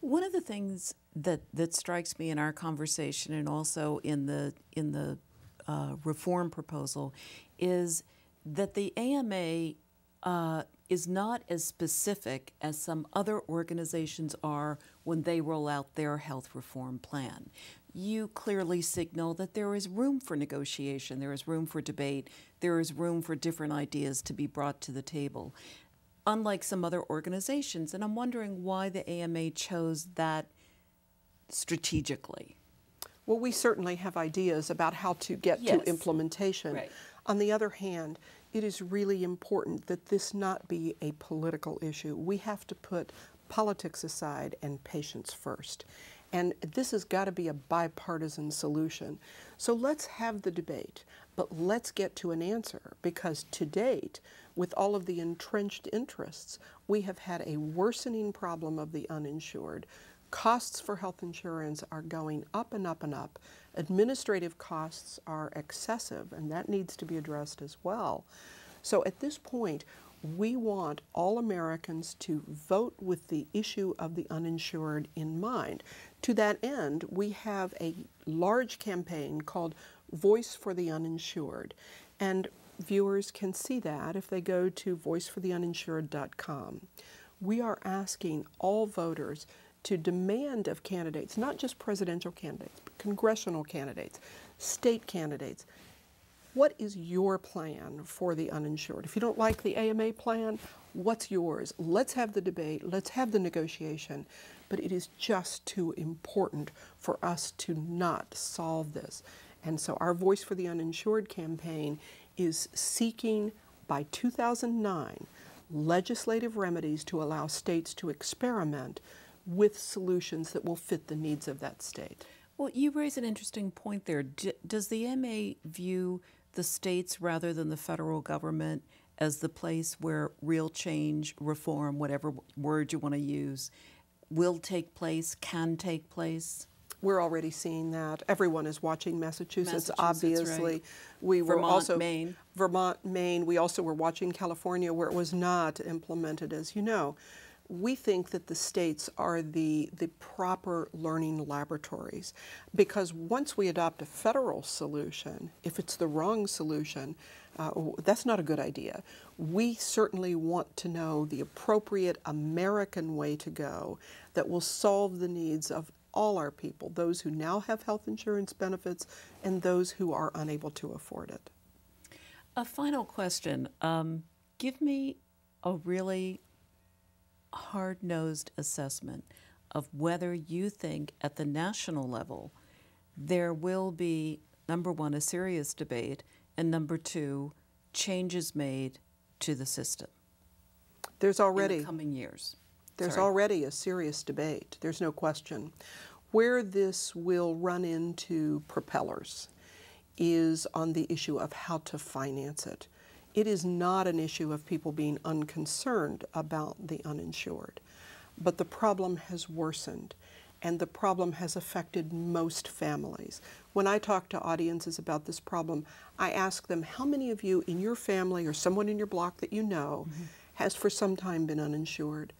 One of the things that strikes me in our conversation and also in the reform proposal is that the AMA is not as specific as some other organizations are when they roll out their health reform plan. You clearly signal that there is room for negotiation, there is room for debate, there is room for different ideas to be brought to the table, unlike some other organizations. And I'm wondering why the AMA chose that strategically. Well, we certainly have ideas about how to get to implementation. Right. On the other hand, it is really important that this not be a political issue. We have to put politics aside and patients first. And this has got to be a bipartisan solution. So let's have the debate, but let's get to an answer, because to date, with all of the entrenched interests, we have had a worsening problem of the uninsured. Costs for health insurance are going up and up and up. Administrative costs are excessive, and that needs to be addressed as well. So at this point, we want all Americans to vote with the issue of the uninsured in mind. To that end, we have a large campaign called Voice for the Uninsured, and viewers can see that if they go to voicefortheuninsured.com. We are asking all voters to demand of candidates, not just presidential candidates, but congressional candidates, state candidates, what is your plan for the uninsured? If you don't like the AMA plan, what's yours? Let's have the debate, let's have the negotiation, but it is just too important for us to not solve this. And so our Voice for the Uninsured campaign is seeking, by 2009, legislative remedies to allow states to experiment with solutions that will fit the needs of that state. Well, you raise an interesting point there. Does the AMA view the states rather than the federal government as the place where real change, reform, whatever word you want to use, will take place, can take place? We're already seeing that. Everyone is watching Massachusetts, obviously. Right. We were Vermont, also Maine. Vermont, Maine. We also were watching California, where it was not implemented, as you know. We think that the states are the proper learning laboratories, because once we adopt a federal solution, if it's the wrong solution, that's not a good idea. We certainly want to know the appropriate American way to go that will solve the needs of all our people, those who now have health insurance benefits and those who are unable to afford it. A final question. Give me a really hard-nosed assessment of whether you think at the national level there will be, number one, a serious debate, and number two, changes made to the system. There's already in the coming years. There's already a serious debate. There's no question. Where this will run into propellers is on the issue of how to finance it. It is not an issue of people being unconcerned about the uninsured, but the problem has worsened, and the problem has affected most families. When I talk to audiences about this problem, I ask them, how many of you in your family or someone in your block that you know has for some time been uninsured?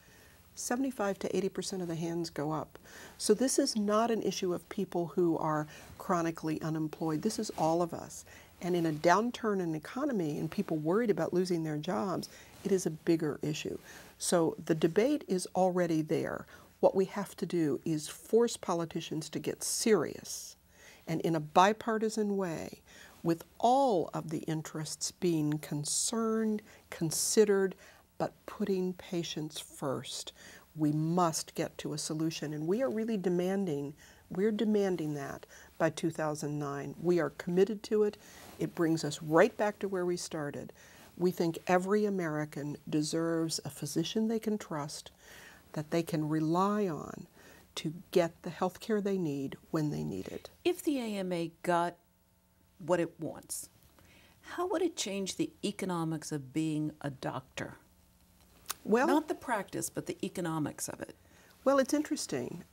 75 to 80% of the hands go up. So this is not an issue of people who are chronically unemployed. This is all of us. And in a downturn in the economy and people worried about losing their jobs, it is a bigger issue. So the debate is already there. What we have to do is force politicians to get serious, and in a bipartisan way, with all of the interests being concerned, considered, but putting patients first. We must get to a solution, and we are really demanding, we're demanding that by 2009. We are committed to it. It brings us right back to where we started. We think every American deserves a physician they can trust, that they can rely on to get the health care they need when they need it. If the AMA got what it wants, how would it change the economics of being a doctor? Well, not the practice, but the economics of it. Well, it's interesting.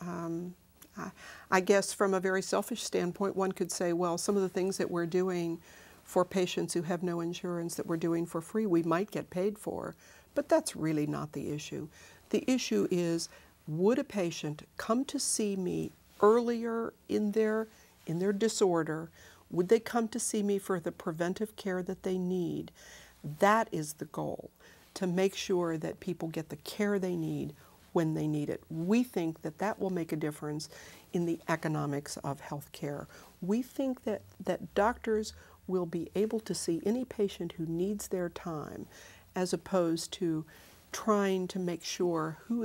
I guess from a very selfish standpoint, one could say, well, some of the things that we're doing for patients who have no insurance that we're doing for free, we might get paid for, but that's really not the issue. The issue is would a patient come to see me earlier in their disorder? Would they come to see me for the preventive care that they need? That is the goal, to make sure that people get the care they need when they need it. We think that that will make a difference in the economics of health care. We think that doctors will be able to see any patient who needs their time, as opposed to trying to make sure who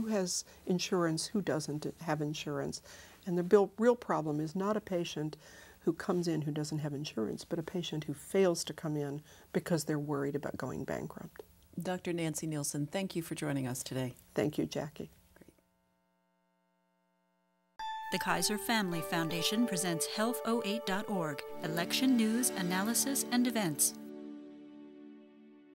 has insurance, who doesn't have insurance. And the real problem is not a patient who comes in who doesn't have insurance, but a patient who fails to come in because they're worried about going bankrupt. Dr. Nancy Nielsen, thank you for joining us today. Thank you, Jackie. The Kaiser Family Foundation presents health08.org, election news, analysis, and events.